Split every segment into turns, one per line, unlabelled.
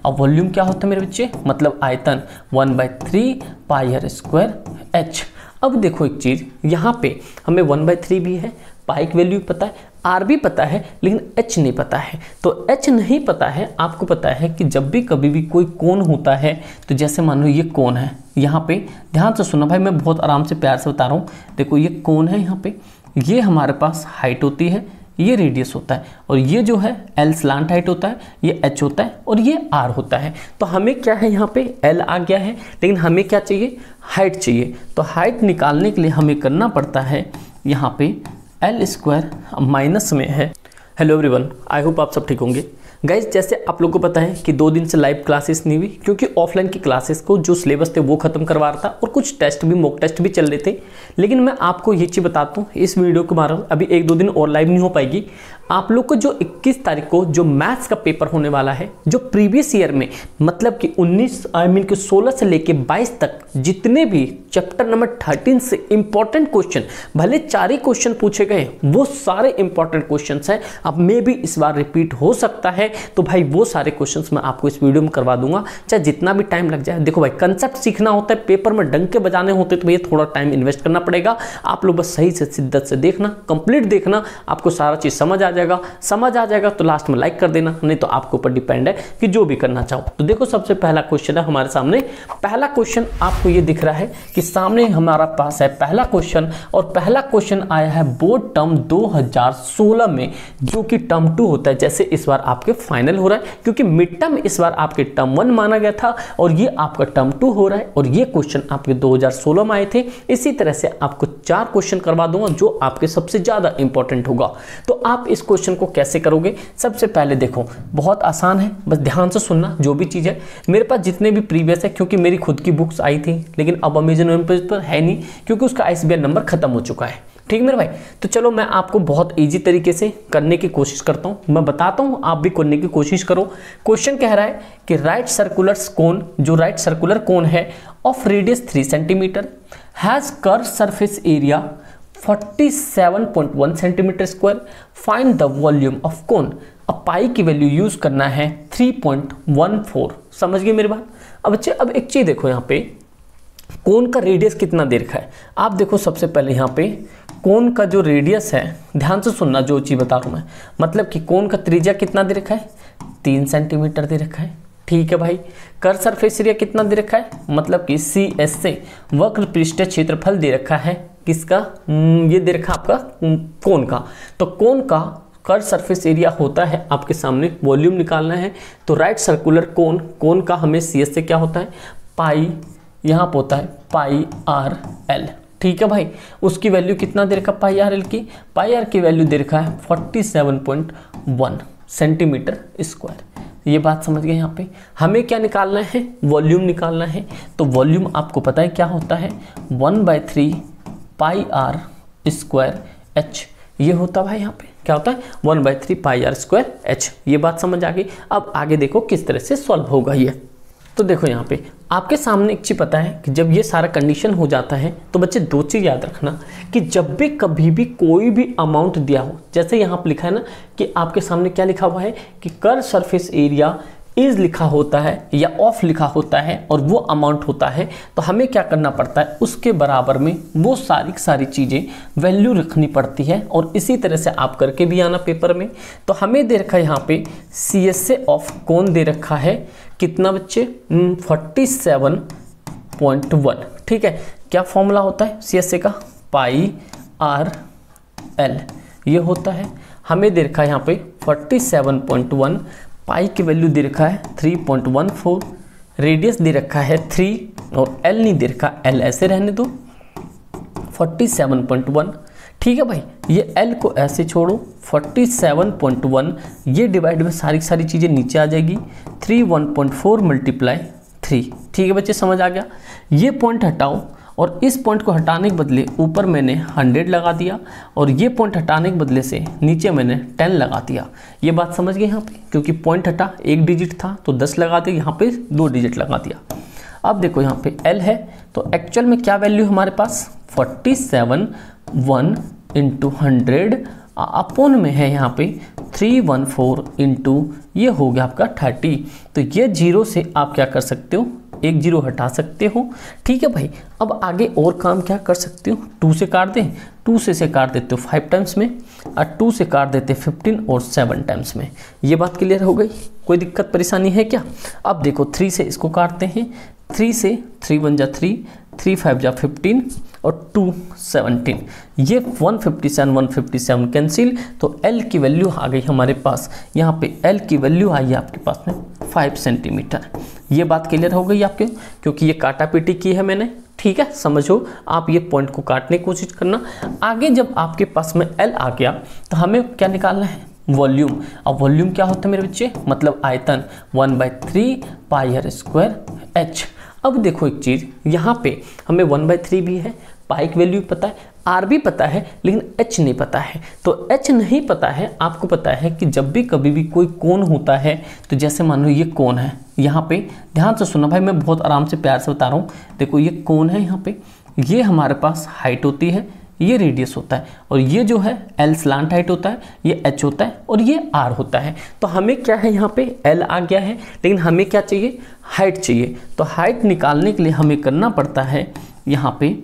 अब वॉल्यूम क्या होता है मेरे बच्चे, मतलब आयतन 1/3 पाई आर स्क्वायर एच। अब देखो एक चीज़, यहाँ पे हमें 1/3 भी है, पाई की वैल्यू पता है, आर भी पता है, लेकिन एच नहीं पता है। तो एच नहीं पता है, आपको पता है कि जब भी कभी भी कोई कोण होता है, तो जैसे मान लो ये कोण है, यहाँ पे ध्यान से सुनना भाई, मैं बहुत आराम से प्यार से बता रहा हूँ। देखो ये कोण है, यहाँ पे ये हमारे पास हाइट होती है, ये रेडियस होता है, और ये जो है एल स्लांट हाइट होता है, ये एच होता है, और ये आर होता है। तो हमें क्या है, यहाँ पे एल आ गया है, लेकिन हमें क्या चाहिए, हाइट चाहिए। तो हाइट निकालने के लिए हमें करना पड़ता है, यहाँ पे एल स्क्वायर माइनस में है। हेलो एवरीवन, आई होप आप सब ठीक होंगे। गाइज जैसे आप लोगों को पता है कि 2 दिन से लाइव क्लासेस नहीं हुई, क्योंकि ऑफलाइन की क्लासेस को जो सिलेबस थे वो खत्म करवा रहा था, और कुछ टेस्ट भी, मॉक टेस्ट भी चल रहे थे। लेकिन मैं आपको ये चीज़ बताता हूँ, इस वीडियो के बारे में अभी 1-2 दिन और लाइव नहीं हो पाएगी। आप लोग को जो 21 तारीख को जो मैथ्स का पेपर होने वाला है, जो प्रीवियस ईयर में मतलब कि 16 से लेके 22 तक जितने भी चैप्टर नंबर 13 से इंपॉर्टेंट क्वेश्चन, भले 4 ही क्वेश्चन पूछे गए, वो सारे इंपॉर्टेंट क्वेश्चन हैं। अब मे भी इस बार रिपीट हो सकता है, तो भाई वो सारे क्वेश्चंस मैं आपको इस वीडियो में करवा दूंगा, चाहे जितना भी टाइम लग जाए। देखो भाई, कंसेप्ट सीखना होता है, पेपर में डंके बजाने होते तो भैया थोड़ा टाइम इन्वेस्ट करना पड़ेगा। आप लोग बस सही से शिद्दत से देखना, कंप्लीट देखना, आपको सारा चीज समझ आ जाएगा तो लास्ट में लाइक कर देना, नहीं तो आपके ऊपर डिपेंड है कि जो भी करना चाहो। तो देखो सबसे पहला क्वेश्चन है हमारे सामने। पहला क्वेश्चन आपको ये दिख रहा है कि सामने हमारा पास है पहला क्वेश्चन, और पहला क्वेश्चन आया है बोर्ड टर्म 2016 में, जो कि टर्म 2 होता है। जैसे इस बार आपके फाइनल हो रहा है, क्योंकि मिड टर्म इस बार आपके टर्म 1 माना गया था, और ये आपका टर्म 2 हो रहा है, और ये क्वेश्चन आपके 2016 में आए थे। इसी तरह से आपको 4 क्वेश्चन करवा दूंगा जो आपके सबसे ज्यादा इंपॉर्टेंट होगा। तो आप इस क्वेश्चन को कैसे करोगे, सबसे पहले देखो बहुत आसान है, बस ध्यान से सुनना जो भी चीज़ है। मेरे पास जितने भी प्रीवियस है, क्योंकि मेरी खुद की बुक्स आई थी, लेकिन अब अमेजन पर है नहीं, क्योंकि उसका ISBN नंबर खत्म हो चुका है। ठीक मेरे भाई, तो चलो मैं आपको बहुत इजी तरीके से करने की कोशिश करता हूँ, मैं बताता हूँ, आप भी करने की कोशिश करो। क्वेश्चन कह रहा है कि राइट सर्कुलर कोन, जो राइट सर्कुलर कोन है of radius 3 centimetre has curve surface area 47.1 centimetre square, find the volume of cone. अब पाई की वैल्यू यूज करना है 3.14। समझ गए मेरी बात। अब बच्चे अब एक चीज देखो, यहाँ पे कोन का रेडियस कितना दे रखा है। आप देखो सबसे पहले यहाँ पे कोन का जो रेडियस है, ध्यान से सुनना जो चीज बता रहा हूं मैं, मतलब कि कोन का त्रिज्या कितना दे रखा है, 3 सेंटीमीटर दे रखा है। ठीक है भाई, कर्व सरफेस एरिया कितना दे रखा है, मतलब कि CS से वक्र पृष्ठीय क्षेत्रफल दे रखा है। किसका, ये दे रखा आपका कोन का। तो कोन का कर्व सरफेस एरिया होता है आपके सामने, वॉल्यूम निकालना है। तो राइट सर्कुलर कोन का हमें CS से क्या होता है, पाई, यहाँ पर होता है पाई RL। ठीक है भाई, उसकी वैल्यू कितना दे रखा, पाई RL की, पाई R की वैल्यू दे रखा है 47.1 सेंटीमीटर स्क्वायर। ये बात समझ गए। यहाँ पे हमें क्या निकालना है, वॉल्यूम निकालना है। तो वॉल्यूम आपको पता है क्या होता है, 1/3 पाई R स्क्वायर H। ये होता भाई, यहाँ पे क्या होता है, 1/3 पाई R स्क्वायर H। ये बात समझ आ गई। अब आगे देखो किस तरह से सॉल्व होगा ये। तो देखो यहाँ पे आपके सामने एक चीज पता है कि जब ये सारा कंडीशन हो जाता है, तो बच्चे 2 चीज याद रखना कि जब भी कभी भी कोई भी अमाउंट दिया हो, जैसे यहाँ पे लिखा है ना कि आपके सामने क्या लिखा हुआ है कि कर्व सरफेस एरिया इज लिखा होता है या ऑफ लिखा होता है, और वो अमाउंट होता है, तो हमें क्या करना पड़ता है, उसके बराबर में वो सारी चीज़ें वैल्यू रखनी पड़ती है। और इसी तरह से आप करके भी आना पेपर में। तो हमें दे रखा है यहाँ पे CS से ऑफ कोन दे रखा है कितना बच्चे, 47.1। ठीक है, क्या फॉर्मूला होता है CS से का, पाई RL ये होता है। हमें दे रखा है यहाँ पे 47.1, पाई की वैल्यू दे रखा है 3.14, रेडियस दे रखा है 3, और L नहीं दे रखा, L ऐसे रहने दो, 47.1। ठीक है भाई, ये L को ऐसे छोड़ो, 47.1 ये डिवाइड में सारी चीज़ें नीचे आ जाएगी, 1.4 मल्टीप्लाई 3। ठीक है बच्चे, समझ आ गया। ये पॉइंट हटाओ, और इस पॉइंट को हटाने के बदले ऊपर मैंने 100 लगा दिया, और ये पॉइंट हटाने के बदले से नीचे मैंने 10 लगा दिया। ये बात समझ गए यहाँ पे, क्योंकि पॉइंट हटा 1 डिजिट था तो 10 लगा दिया, यहाँ पे 2 डिजिट लगा दिया। अब देखो यहाँ पे L है, तो एक्चुअल में क्या वैल्यू हमारे पास, 47 1 × 100 अपोन में है यहाँ पे 314 इंटू ये हो गया आपका 30। तो ये 0 से आप क्या कर सकते हो, एक 0 हटा सकते हो। ठीक है भाई, अब आगे और काम क्या कर सकते हो, 2 से काट दें, 2 से काट देते हो 5 टाइम्स में, और 2 से काट देते 15 और 7 टाइम्स में। ये बात क्लियर हो गई, कोई दिक्कत परेशानी है क्या? अब देखो 3 से इसको काटते हैं, 3 से 3 1 जा 3, 3 5 जा 15 और 2 17, ये 157 कैंसिल। तो L की वैल्यू आ गई हमारे पास, यहाँ पे L की वैल्यू आई है आपके पास में 5 सेंटीमीटर। ये बात क्लियर हो गई आपके, क्योंकि ये काटा पीटी की है मैंने। ठीक है, समझो आप ये पॉइंट को काटने की कोशिश करना। आगे जब आपके पास में L आ गया तो हमें क्या निकालना है, वॉल्यूम। अब वॉल्यूम क्या होता है मेरे बच्चे, मतलब आयतन 1/3 पाई r स्क्वायर h। अब देखो एक चीज़, यहाँ पे हमें 1/3 भी है, पाई की वैल्यू पता है, आर भी पता है, लेकिन एच नहीं पता है। तो एच नहीं पता है, आपको पता है कि जब भी कभी भी कोई कोण होता है, तो जैसे मान लो ये कोण है, यहाँ पे ध्यान से सुनना भाई, मैं बहुत आराम से प्यार से बता रहा हूँ। देखो ये कोण है, यहाँ पे ये हमारे पास हाइट होती है, ये रेडियस होता है, और ये जो है L स्लांट हाइट होता है, ये H होता है, और ये R होता है। तो हमें क्या है, यहाँ पे L आ गया है, लेकिन हमें क्या चाहिए, हाइट चाहिए। तो हाइट निकालने के लिए हमें करना पड़ता है यहाँ पे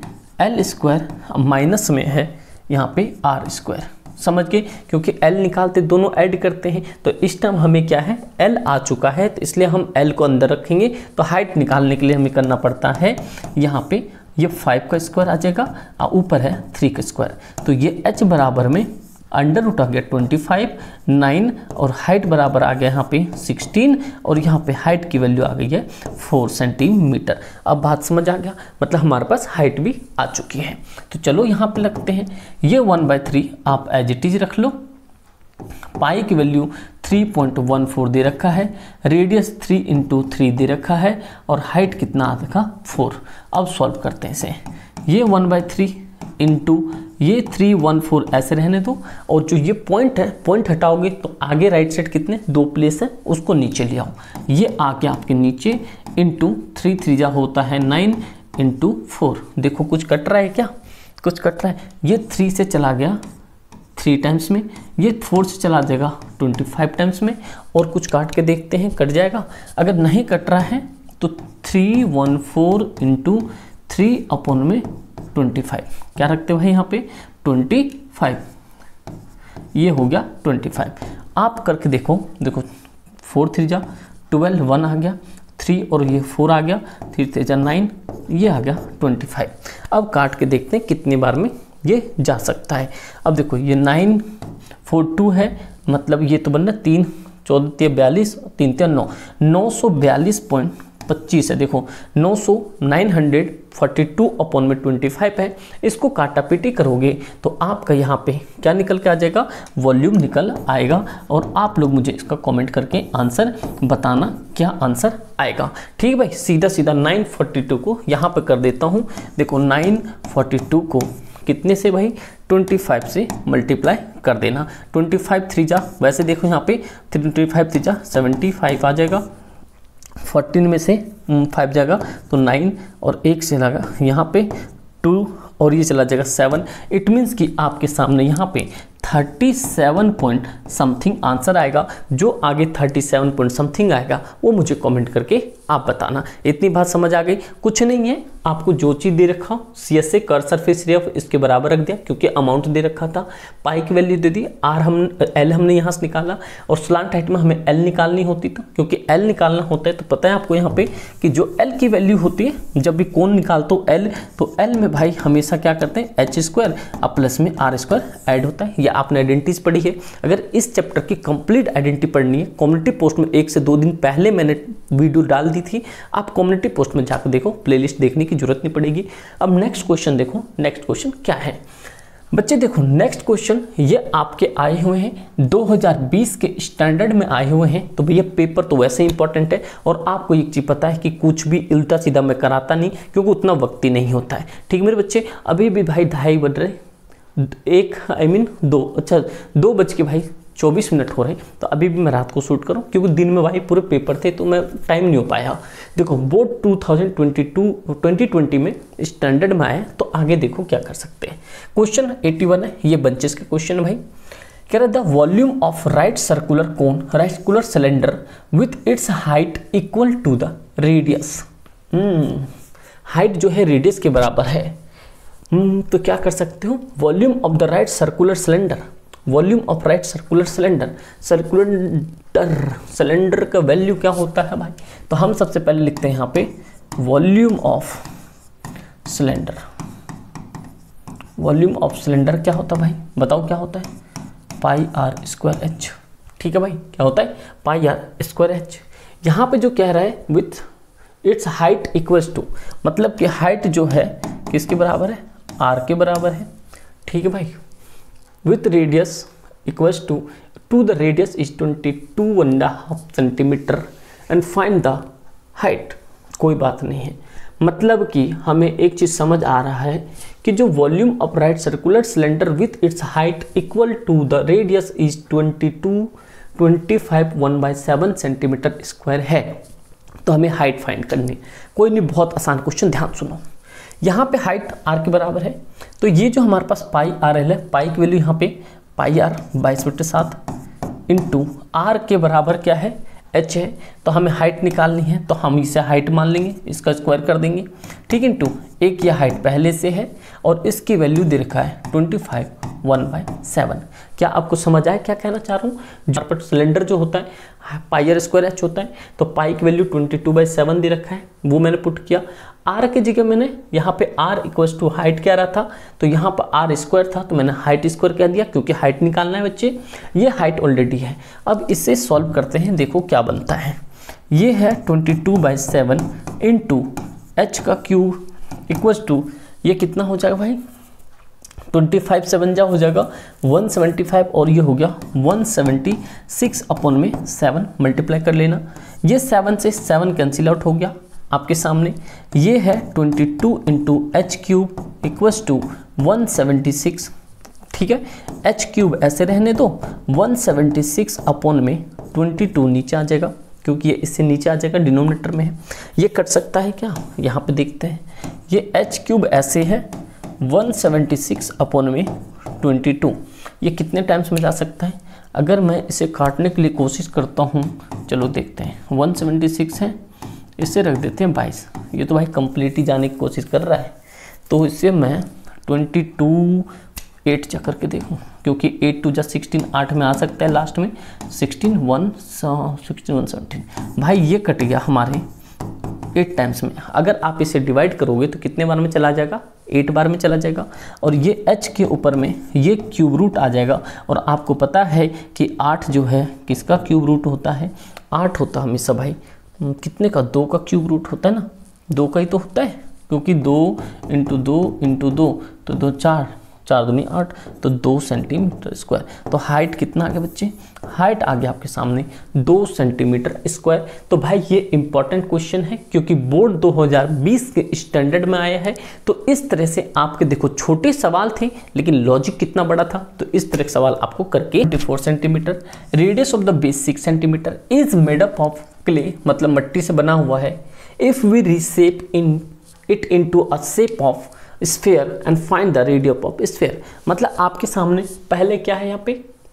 L स्क्वायर माइनस में है यहाँ पे R स्क्वायर, समझ के, क्योंकि L निकालते दोनों ऐड करते हैं। तो इस टाइम हमें क्या है, L आ चुका है, तो इसलिए हम L को अंदर रखेंगे। तो हाइट निकालने के लिए हमें करना पड़ता है यहाँ पे ये 5 का स्क्वायर आ जाएगा, और ऊपर है 3 का स्क्वायर। तो ये h बराबर में अंडर रूट आ गया 25, 9, और हाइट बराबर आ गया यहाँ पे 16, और यहाँ पे हाइट की वैल्यू आ गई है 4 सेंटीमीटर। अब बात समझ आ गया, मतलब हमारे पास हाइट भी आ चुकी है। तो चलो यहाँ पे लगते हैं, ये 1/3 आप एज इट इज रख लो, पाई की वैल्यू 3.14 दे रखा है, रेडियस 3 × 3 दे रखा है, और हाइट कितना आ रखा 4। अब सॉल्व करते हैं इसे, ये 1/3 इंटू ये 314 ऐसे रहने दो, और जो ये पॉइंट है, पॉइंट हटाओगे तो आगे राइट साइड कितने 2 प्लेस है, उसको नीचे ले आओ, ये आके आपके नीचे इंटू 3 3 जा होता है 9 × 4। देखो कुछ कट रहा है क्या, कुछ कट रहा है, ये 3 से चला गया 3 टाइम्स में, ये 4 से चला जाएगा 25 टाइम्स में, और कुछ काट के देखते हैं कट जाएगा। अगर नहीं कट रहा है तो 314 × 3/25 क्या रखते हो भाई यहाँ पे 25, ये हो गया 25। आप करके देखो, देखो 4 3 जा 12, 1 आ गया, 3 और ये 4 आ गया, 3 3 जा 9, ये आ गया 25। अब काट के देखते हैं कितनी बार में ये जा सकता है। अब देखो ये 9 4 2 है, मतलब ये तो बनना 3 14 42 3 3 9 942.25 है। देखो 942/25 है। इसको काटा पीटी करोगे तो आपका यहाँ पे क्या निकल के आ जाएगा, वॉल्यूम निकल आएगा। और आप लोग मुझे इसका कमेंट करके आंसर बताना क्या आंसर आएगा। ठीक भाई, सीधा सीधा 942 को यहाँ पे कर देता हूँ। देखो 942 को कितने से भाई 25 से मल्टीप्लाई कर देना। 25 3 जा, वैसे देखो यहाँ पे 25 3 जा 75 आ जाएगा, 14 में से 5 जाएगा तो 9 और 1 से लगा यहाँ पे 2 और ये चला जाएगा 7। इट मीन्स कि आपके सामने यहाँ पे 37 पॉइंट समथिंग आंसर आएगा। जो आगे 37 पॉइंट समथिंग आएगा वो मुझे कमेंट करके आप बताना। इतनी बात समझ आ गई? कुछ नहीं है, आपको जो चीज़ दे रखा हो CS से कर सरफेस एरिया इसके बराबर रख दिया, क्योंकि अमाउंट दे रखा था। पाई की वैल्यू दे दी, L हमने यहाँ से निकाला, और स्लांट हाइट में हमें L निकालनी होती थी, क्योंकि L निकालना होता है तो पता है आपको यहाँ पे कि जो L की वैल्यू होती है, जब भी कोण निकालते हो L, तो L में भाई हमेशा क्या करते हैं H² और प्लस में R² ऐड होता है। ये आपने आइडेंटिटीज पढ़ी है। अगर इस चैप्टर की कंप्लीट आइडेंटिटी पढ़नी है, कम्युनिटी पोस्ट में 1 से 2 दिन पहले मैंने वीडियो डाल दी थी, आप कम्युनिटी पोस्ट में जाकर देखो, प्लेलिस्ट देखने की जरूरत नहीं पड़ेगी। अब नेक्स्ट क्वेश्चन देखो, नेक्स्ट क्वेश्चन क्या है बच्चे। देखो नेक्स्ट क्वेश्चन ये आपके आए हुए हैं 2020 के स्टैंडर्ड में आए हुए हैं। तो भैया पेपर तो वैसे ही इंपॉर्टेंट है, और आपको एक चीज़ पता है कि कुछ भी उल्टा सीधा मैं कराता नहीं, क्योंकि उतना वक्त ही नहीं होता है। ठीक मेरे बच्चे, अभी भी भाई 2:30 बज रहे, 2:24 हो रहे, तो अभी भी मैं रात को शूट करूं, क्योंकि दिन में भाई पूरे पेपर थे तो मैं टाइम नहीं हो पाया। देखो बोर्ड 2020 में स्टैंडर्ड में आया, तो आगे देखो क्या कर सकते हैं। क्वेश्चन 81 है, ये बंचेस के क्वेश्चन है भाई। कह रहे the volume of right circular cylinder with its height equal to the radius. Height जो है रेडियस के बराबर है। तो क्या कर सकते हो, volume of the right circular cylinder, volume of right circular cylinder, cylinder का वैल्यू क्या होता है भाई, तो हम सबसे पहले लिखते हैं यहाँ पे volume of cylinder. Volume of cylinder क्या होता है भाई, बताओ क्या होता है, पाई आर स्क्वायर एच। ठीक है भाई, क्या होता है, पाई आर स्क्वायर एच। यहाँ पे जो कह रहा है with its height equals to, मतलब कि हाइट जो है किसके बराबर है, आर के बराबर है। ठीक है भाई, with radius equals to the radius is 22.5 centimetre and find the height. कोई बात नहीं है, मतलब कि हमें एक चीज समझ आ रहा है कि जो volume of right circular cylinder with its height equal to the radius is 25.1/7 centimetre square है, तो हमें हाइट फाइंड करनी। कोई नहीं, बहुत आसान क्वेश्चन, ध्यान सुनो। यहाँ पे हाइट आर के बराबर है, तो ये जो हमारे पास पाई आर एल है, पाई की वैल्यू यहाँ पे पाई आर 22/7 इंटू आर के बराबर क्या है, एच है। तो हमें हाइट निकालनी है, तो हम इसे हाइट मान लेंगे, इसका स्क्वायर कर देंगे। ठीक, इंटू एक ये हाइट पहले से है और इसकी वैल्यू दे रखा है 25/1/7। क्या आपको समझ आया क्या कहना चाह रहा हूँ। जो सिलेंडर जो होता है पाई आर स्क्वायर एच होता है, तो पाई की वैल्यू 22/7 दे रखा है, वो मैंने पुट किया। आर की जगह मैंने यहाँ पे आर इक्वल्स टू हाइट क्या रहा था, तो यहाँ पर आर स्क्वायर था, तो मैंने हाइट स्क्वायर कह दिया, क्योंकि हाइट निकालना है बच्चे। ये हाइट ऑलरेडी है। अब इसे सॉल्व करते हैं, देखो क्या बनता है। ये है 22/7 इंटू एच का क्यूब इक्वल्स टू, ये कितना हो जाएगा भाई, 25 7 जा हो जाएगा 175, और ये हो गया 176 अपॉन में 7 मल्टीप्लाई कर लेना। ये 7 से 7 कैंसिल आउट हो गया आपके सामने। ये है 22 into H cube equals to 176। ठीक है, एच क्यूब ऐसे रहने दो, 176 अपॉन में 22 नीचे आ जाएगा, क्योंकि ये इससे नीचे आ जाएगा, डिनोमिनेटर में है। ये कट सकता है क्या, यहाँ पे देखते हैं। ये एच क्यूब ऐसे है, 176 अपॉन में 22, ये कितने टाइम्स में जा सकता है। अगर मैं इसे काटने के लिए कोशिश करता हूँ, चलो देखते हैं। 176 है, इसे रख देते हैं 22। ये तो भाई कंप्लीट ही जाने की कोशिश कर रहा है, तो इसे मैं 22 8 जा करके देखूँ, क्योंकि 8 2 जा 16, 8 में आ सकता है लास्ट में, 16 1 17। भाई ये कट गया हमारे 8 टाइम्स में। अगर आप इसे डिवाइड करोगे तो कितने बार में चला जाएगा, 8 बार में चला जाएगा। और ये h के ऊपर में ये क्यूब रूट आ जाएगा, और आपको पता है कि 8 जो है किसका क्यूब रूट होता है, 8 होता है हमेशा भाई कितने का, 2 का क्यूब रूट होता है ना, 2 का ही तो होता है, क्योंकि 2 इंटू 2 इंटू 2 तो 2 4 4 दूनी 8, तो 2 सेंटीमीटर स्क्वायर। तो हाइट कितना आ गया बच्चे, हाइट आ गया आपके सामने 2 सेंटीमीटर स्क्वायर। तो भाई ये इंपॉर्टेंट क्वेश्चन है, क्योंकि बोर्ड 2020 के स्टैंडर्ड में आया है। तो इस तरह से आपके देखो छोटे सवाल थे, लेकिन लॉजिक कितना बड़ा था। तो इस तरह के सवाल आपको करके 24 centimetre, radius of the base 6 centimetre, is made up of clay, मतलब मिट्टी से बना हुआ है। If we reshape it into a shape of sphere and find the radius of sphere, मतलब आपके सामने पहले क्या है, यहाँ पे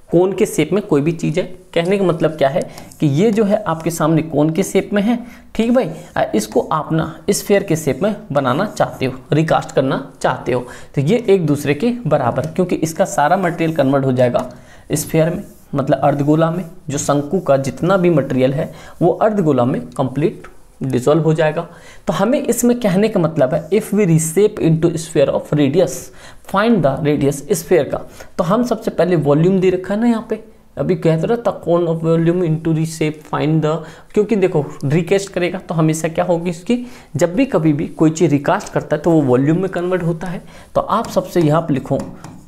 कोन के शेप में कोई भी चीज़ है। कहने का मतलब क्या है कि ये जो है आपके सामने कोन के शेप में है, ठीक भाई। इसको आप ना स्फीयर के शेप में बनाना चाहते हो, रिकास्ट करना चाहते हो, तो ये एक दूसरे के बराबर, क्योंकि इसका सारा मटेरियल कन्वर्ट हो जाएगा स्फीयर में, मतलब अर्धगोला में। जो शंकु का जितना भी मटेरियल है वो अर्धगोला में कंप्लीट डिसॉल्व हो जाएगा। तो हमें इसमें कहने का मतलब है, if we reshape into sphere of radius find the radius sphere का। तो हम सबसे पहले वॉल्यूम दे रखा है ना यहाँ पे, अभी कहते रहा था cone of volume into reshape find the, क्योंकि देखो रिकास्ट करेगा तो हमेशा क्या होगी इसकी, जब भी कभी भी कोई चीज़ रिकास्ट करता है तो वो वॉल्यूम में कन्वर्ट होता है। तो आप सबसे यहाँ पर लिखो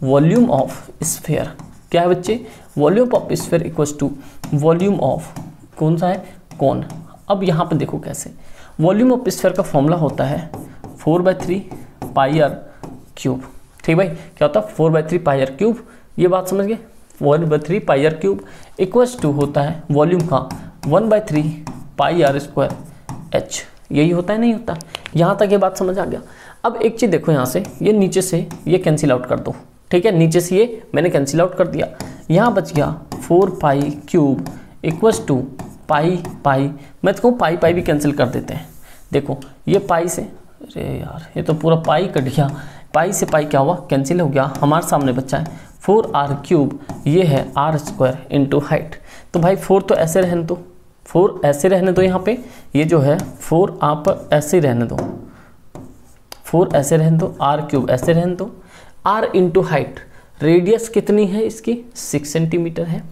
वॉल्यूम ऑफ स्फीयर, क्या है बच्चे, volume of sphere equals to volume of कौन सा है, कोन। अब यहाँ पे देखो कैसे, वॉल्यूम ऑफ स्फीयर का फॉर्मूला होता है 4/3 पाई आर क्यूब। ठीक भाई, क्या होता है 4/3 पाई आर क्यूब, ये बात समझ गए। 4/3 पाई आर क्यूब इक्वल्स टू होता है वॉल्यूम का 1/3 पाई आर स्क्वायर एच, यही होता है नहीं होता। यहाँ तक ये बात समझ आ गया। अब एक चीज़ देखो, यहाँ से ये नीचे से ये कैंसिल आउट कर दो, ठीक है, नीचे से ये मैंने कैंसिल आउट कर दिया। यहाँ बच गया 4 पाई क्यूब इक्वल्स टू पाई पाई, मैं तो कहूँ पाई पाई भी कैंसिल कर देते हैं। देखो ये पाई से, अरे यार ये तो पूरा पाई कट गया, पाई से पाई क्या हुआ, कैंसिल हो गया। हमारे सामने बच्चा है 4r³, ये है r² इंटू हाइट। तो भाई 4 तो ऐसे रहने दो, 4 ऐसे रहने दो, यहाँ पे ये जो है 4 आप ऐसे रहने दो, 4 ऐसे रहने दो, r³ ऐसे रहने दो, r इंटू हाइट। रेडियस कितनी है इसकी, 6 सेंटीमीटर है,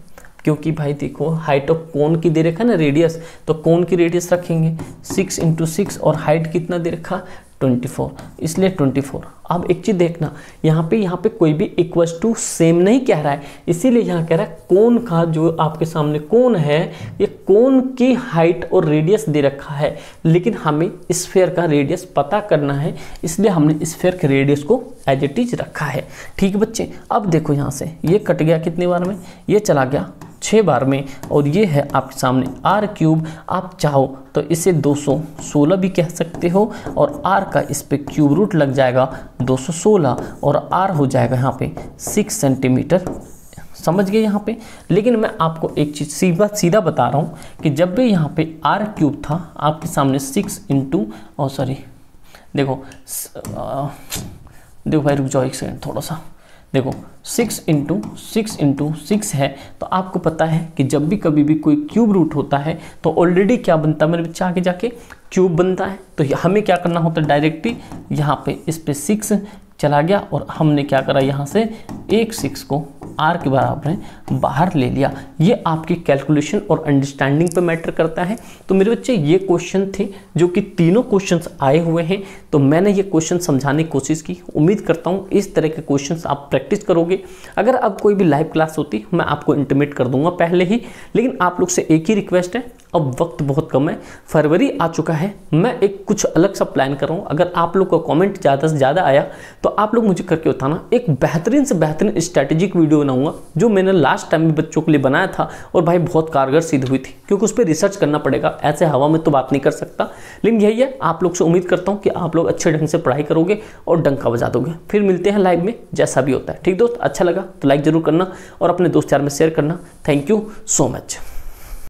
क्योंकि भाई देखो हाइट ऑफ कोन की दे रखा है ना रेडियस, तो कोन की रेडियस रखेंगे 6 इंटू 6 और हाइट कितना दे रखा 24, इसलिए 24। अब एक चीज़ देखना, यहाँ पे कोई भी इक्वल्स टू सेम नहीं कह रहा है, इसीलिए यहाँ कह रहा है कोन का जो आपके सामने कोन है, ये कोन की हाइट और रेडियस दे रखा है, लेकिन हमें स्फीयर का रेडियस पता करना है, इसलिए हमने स्फीयर के रेडियस को एज इट इज रखा है। ठीक बच्चे, अब देखो यहाँ से ये कट गया कितनी बार में, ये चला गया 6 बार में, और ये है आपके सामने r³। आप चाहो तो इसे 216 भी कह सकते हो, और r का इस पे क्यूब रूट लग जाएगा 216, और r हो जाएगा यहाँ पे 6 सेंटीमीटर। समझ गए यहाँ पे। लेकिन मैं आपको एक चीज़ सीधा बता रहा हूँ कि जब भी यहाँ पे r³ था आपके सामने 6 इंटू देखो भाई रुक जाओ एक सेकंड थोड़ा सा, देखो 6 इंटू 6 है, तो आपको पता है कि जब भी कभी भी कोई क्यूब रूट होता है तो ऑलरेडी क्या बनता है मेरे बच्चे, आगे जाके क्यूब बनता है। तो हमें क्या करना होता है, डायरेक्टली यहाँ पे इस पे 6 चला गया, और हमने क्या करा यहाँ से एक 6 को r के बराबर बाहर ले लिया। ये आपकी कैलकुलेशन और अंडरस्टैंडिंग पे मैटर करता है। तो मेरे बच्चे ये क्वेश्चन थे जो कि तीनों क्वेश्चंस आए हुए हैं, तो मैंने ये क्वेश्चन समझाने की कोशिश की। उम्मीद करता हूँ इस तरह के क्वेश्चंस आप प्रैक्टिस करोगे। अगर अब कोई भी लाइव क्लास होती मैं आपको इंटीमेट कर दूंगा पहले ही, लेकिन आप लोग से एक ही रिक्वेस्ट है, अब वक्त बहुत कम है, फरवरी आ चुका है, मैं एक कुछ अलग सा प्लान कर रहा हूँ। अगर आप लोग का कमेंट ज़्यादा से ज़्यादा आया तो आप लोग मुझे करके बताना, एक बेहतरीन से बेहतरीन स्ट्रैटेजिक वीडियो बनाऊंगा जो मैंने लास्ट टाइम भी बच्चों के लिए बनाया था, और भाई बहुत कारगर सिद्ध हुई थी, क्योंकि उस पर रिसर्च करना पड़ेगा, ऐसे हवा में तो बात नहीं कर सकता। लेकिन यही है, आप लोग से उम्मीद करता हूँ कि आप लोग अच्छे ढंग से पढ़ाई करोगे और डंका बजा दोगे। फिर मिलते हैं लाइव में, जैसा भी होता है। ठीक दोस्त, अच्छा लगा तो लाइक जरूर करना और अपने दोस्त यार में शेयर करना। Thank you so much.